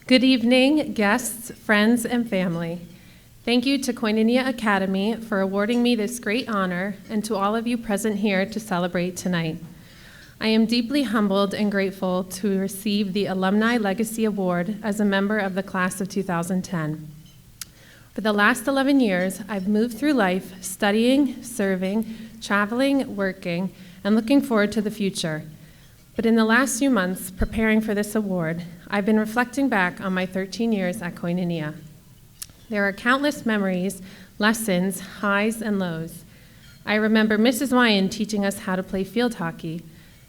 Good evening, guests, friends, and family. Thank you to Koinonia Academy for awarding me this great honor, and to all of you present here to celebrate tonight. I am deeply humbled and grateful to receive the Alumni Legacy Award as a member of the class of 2010. For the last 11 years, I've moved through life studying, serving, traveling, working, and looking forward to the future. But in the last few months, preparing for this award, I've been reflecting back on my 13 years at Koinonia. There are countless memories, lessons, highs and lows. I remember Mrs. Wyan teaching us how to play field hockey,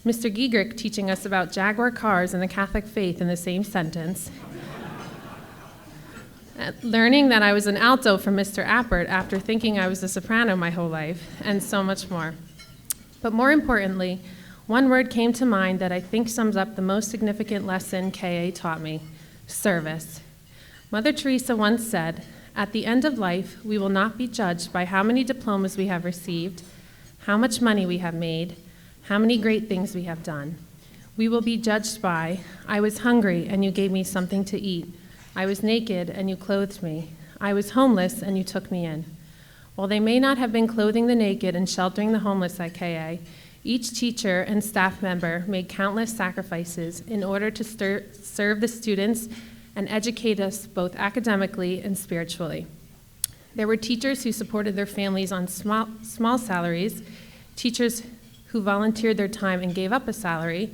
Mr. Giegrick teaching us about Jaguar cars and the Catholic faith in the same sentence, learning that I was an alto from Mr. Appert after thinking I was a soprano my whole life, and so much more. But more importantly, one word came to mind that I think sums up the most significant lesson KA taught me: service. Mother Teresa once said, "At the end of life, we will not be judged by how many diplomas we have received, how much money we have made, how many great things we have done. We will be judged by, I was hungry and you gave me something to eat. I was naked and you clothed me. I was homeless and you took me in." While they may not have been clothing the naked and sheltering the homeless at KA, each teacher and staff member made countless sacrifices in order to serve the students and educate us both academically and spiritually. There were teachers who supported their families on small salaries, teachers who volunteered their time and gave up a salary,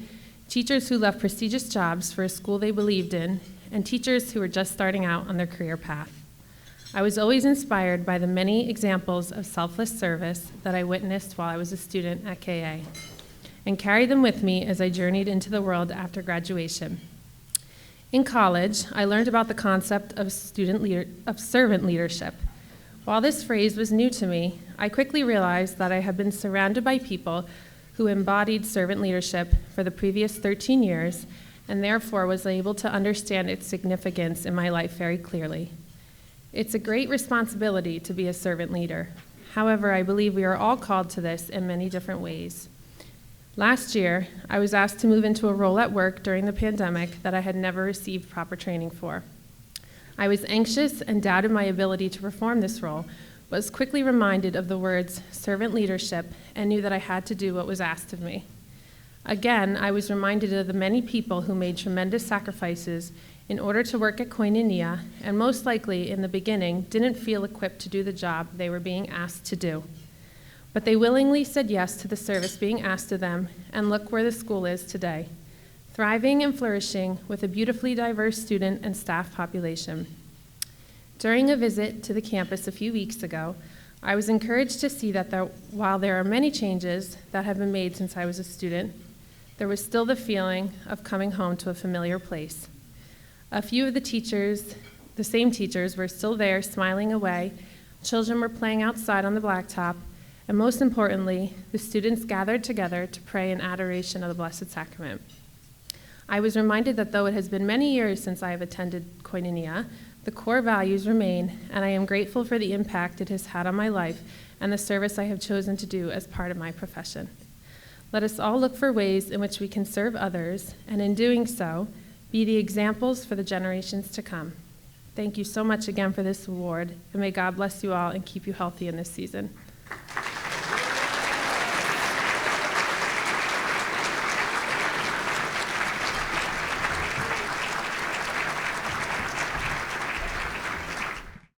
teachers who left prestigious jobs for a school they believed in, and teachers who were just starting out on their career path. I was always inspired by the many examples of selfless service that I witnessed while I was a student at KA, and carried them with me as I journeyed into the world after graduation. In college, I learned about the concept of servant leadership. While this phrase was new to me, I quickly realized that I had been surrounded by people who embodied servant leadership for the previous 13 years, and therefore was able to understand its significance in my life very clearly. It's a great responsibility to be a servant leader. However, I believe we are all called to this in many different ways. Last year, I was asked to move into a role at work during the pandemic that I had never received proper training for. I was anxious and doubted my ability to perform this role, but was quickly reminded of the words servant leadership and knew that I had to do what was asked of me. Again, I was reminded of the many people who made tremendous sacrifices in order to work at Koinonia, and most likely, in the beginning, didn't feel equipped to do the job they were being asked to do. But they willingly said yes to the service being asked of them, and look where the school is today, thriving and flourishing with a beautifully diverse student and staff population. During a visit to the campus a few weeks ago, I was encouraged to see that while there are many changes that have been made since I was a student, there was still the feeling of coming home to a familiar place. A few of the teachers, the same teachers, were still there smiling away, children were playing outside on the blacktop, and most importantly, the students gathered together to pray in adoration of the Blessed Sacrament. I was reminded that though it has been many years since I have attended Koinonia, the core values remain, and I am grateful for the impact it has had on my life and the service I have chosen to do as part of my profession. Let us all look for ways in which we can serve others, and in doing so, be the examples for the generations to come. Thank you so much again for this award, and may God bless you all and keep you healthy in this season.